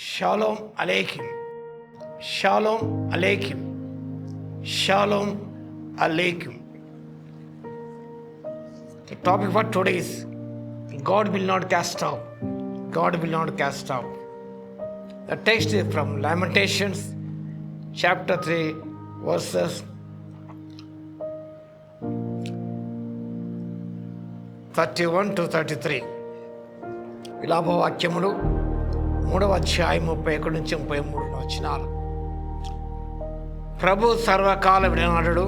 Shalom అలేకిం, షాలోమ్ అలేకిం, షాలోమ్ అలేకిం. The topic for today is God will not cast out. God will not cast out. The text is from Lamentations chapter 3 verses 31 to 33. విలాపవాక్యములు 3వ అధ్యాయం 31 నుంచి 33 వచనాలు. ప్రభు సర్వకాల విడనాడడు,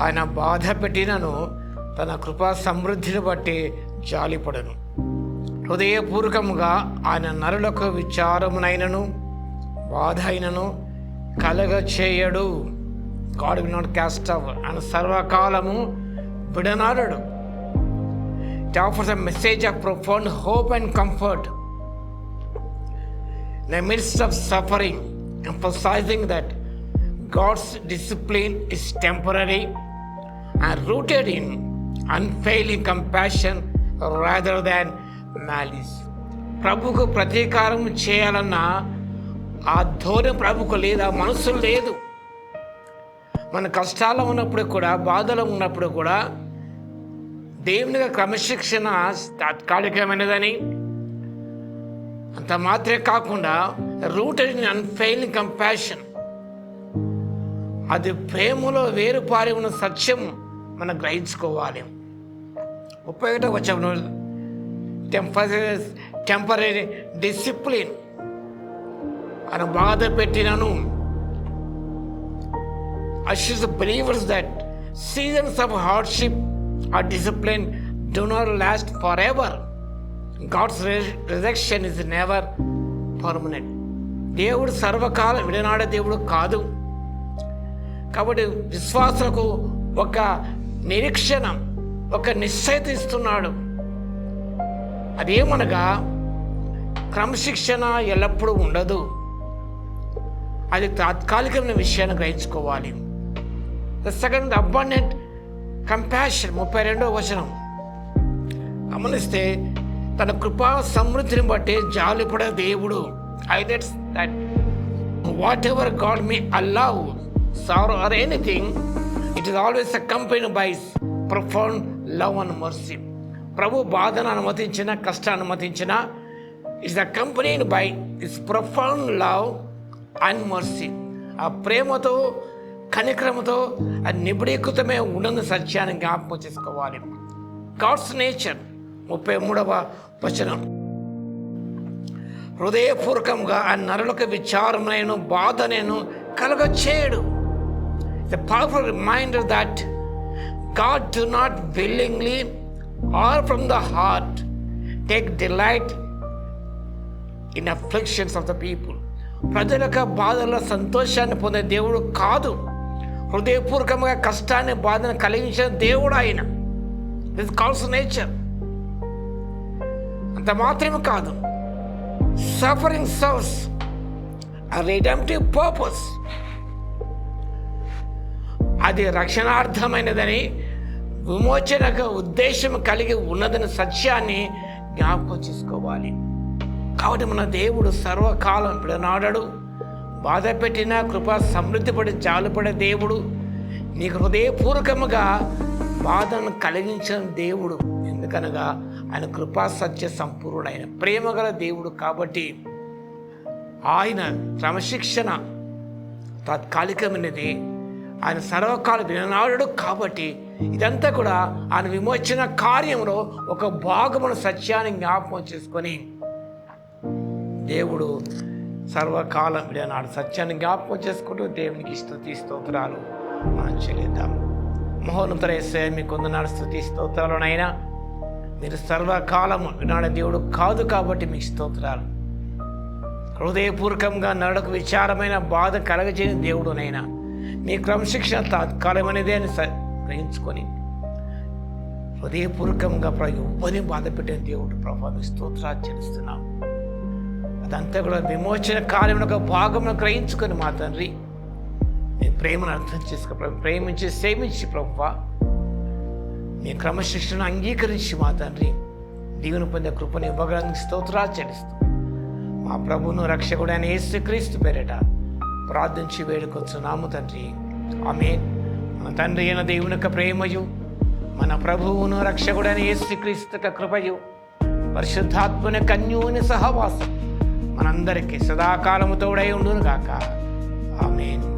ఆయన బాధ పెట్టినను తన కృపా సమృద్ధిని బట్టి జాలిపడను. హృదయపూర్వకముగా ఆయన నరులకు విచారమునైనను బాధ అయినను కలగ చేయడు. God will not cast our. ఆయన సర్వకాలము విడనాడడు. It offers a message of profound hope and comfort in the midst of suffering, emphasizing that God's discipline is temporary and rooted in unfailing compassion rather than malice. ప్రభుకు ప్రతీకారం చేయాలన్న ఆ ధోరణి ప్రభుకు లేదు, ఆ మనసు లేదు. మన కష్టాలు ఉన్నప్పుడు కూడా, బాధలు ఉన్నప్పుడు కూడా దేవునిగా క్రమశిక్షణ తాత్కాలికమైనదని, అంత మాత్రమే కాకుండా రూటెడ్ ఇన్ అన్ఫెయిలింగ్ కంపాషన్, అది ప్రేమలో వేరుపారి ఉన్న సత్యం మనం గ్రహించుకోవాలి. 31వ వచనం టెంపరరీ డిసిప్లిన్. ఆయన బాధ పెట్టినను assures believers that seasons of hardship or discipline do not last forever. God's resurrection is never permanent. దేవుడు సర్వకాల విడనాడే దేవుడు కాదు. కాబట్టి విశ్వాసులకు ఒక నిరీక్షణ, ఒక నిశ్చయిత ఇస్తున్నాడు. అదేమనగా క్రమశిక్షణ ఎల్లప్పుడూ ఉండదు, అది తాత్కాలికమైన విషయాన్ని గ్రహించుకోవాలి. ద సెకండ్ అబండెంట్ కంపాషన్, 32వ వచనం గమనిస్తే తన కృపా సమృద్ధిని బట్టి జాలిపడే దేవుడు. Highlights that what ever God May allow sorrow or anything, it is always accompanied by profound love and mercy. ప్రభు బాధను అనుమతించిన, కష్టాన్ని అనుమతించిన, it's accompanied by his profound love and mercy. ఆ ప్రేమతో, కనికరముతో అది నిబిడీకృతమే ఉండని సత్యాన్ని జ్ఞాపకం చేసుకోవాలి. గాడ్స్ నేచర్, 33వ వచనం హృదయపూర్వకంగా ఆ నరులకు విచారమునైన బాధనైన కలుగ చేయడు. The powerful reminder that God do not willingly or from the heart take delight in afflictions of the people. ప్రజల యొక్క బాధల్లో సంతోషాన్ని పొందే దేవుడు కాదు. హృదయపూర్వకంగా కష్టాన్ని, బాధను కలిగించిన దేవుడు ఆయన. This God's nature. అంత మాత్రమే కాదు, suffering serves a redemptive purpose. అది రక్షణార్థమైనదని, విమోచనక ఉద్దేశం కలిగి ఉన్నదని సత్యాన్ని జ్ఞాపకం చేసుకోవాలి. కాబట్టి మన దేవుడు సర్వకాలం విడనాడడు, బాధ పెట్టిన కృపా సమృద్ధిపడి జాలిపడే దేవుడు. నీకు హృదయపూర్వకముగా బాధను కలిగించిన దేవుడు. ఎందుకనగా ఆయన కృపా సత్య సంపూర్ణుడైన ప్రేమగల దేవుడు. కాబట్టి ఆయన క్రమశిక్షణ తాత్కాలికమైనది, ఆయన సర్వకాల విడనాడడు. కాబట్టి ఇదంతా కూడా ఆయన విమోచన కార్యంలో ఒక భాగమున సత్యాన్ని జ్ఞాపకం చేసుకొని దేవుడు సర్వకాలం విడనాడు సత్యాన్ని జ్ఞాపకం చేసుకుంటూ దేవునికి స్తుతి స్తోత్రాలు మనం చెల్లిద్దాం. మహోన్నత యేసయ్య, మీకు వందనాలు, స్తుతి స్తోత్రాలునైనా. మీరు సర్వకాలము వినాడే దేవుడు కాదు కాబట్టి మీకు స్తోత్రాలు. హృదయపూర్వకంగా నరులకు విచారమైన బాధ కలగజేయని దేవుడునైనా, మీ క్రమశిక్షణ తాత్కాలమైనదే అని గ్రహించుకొని హృదయపూర్వకంగా ఎవ్వరిని బాధ పెట్టిన దేవుడు ప్రభావ మీ స్తోత్రాలు చెల్లిస్తున్నాం. అదంతా కూడా విమోచన కార్యమున ఒక భాగమును గ్రహించుకొని మా తండ్రి మీ ప్రేమను అర్థం చేసుకో, ప్రేమించి సేవించి ప్రభువా మీ క్రమశిక్షణను అంగీకరించి మా తండ్రి దీవెన పొందే కృపను ఇవ్వగలని స్తోత్రాలు చెల్లిస్తూ మా ప్రభువును రక్షకుడైన యేసుక్రీస్తు పేరిట ప్రార్థించి వేడుకొచ్చున్నాము తండ్రి. ఆమేన్. మన తండ్రి అయిన దేవుని యొక్క ప్రేమయు, మన ప్రభువును రక్షకుడైన యేసుక్రీస్తు యొక్క కృపయు, పరిశుద్ధాత్మని కన్యూని సహవాసం మనందరికీ సదాకాలము తోడై ఉండును గాక. ఆమేన్.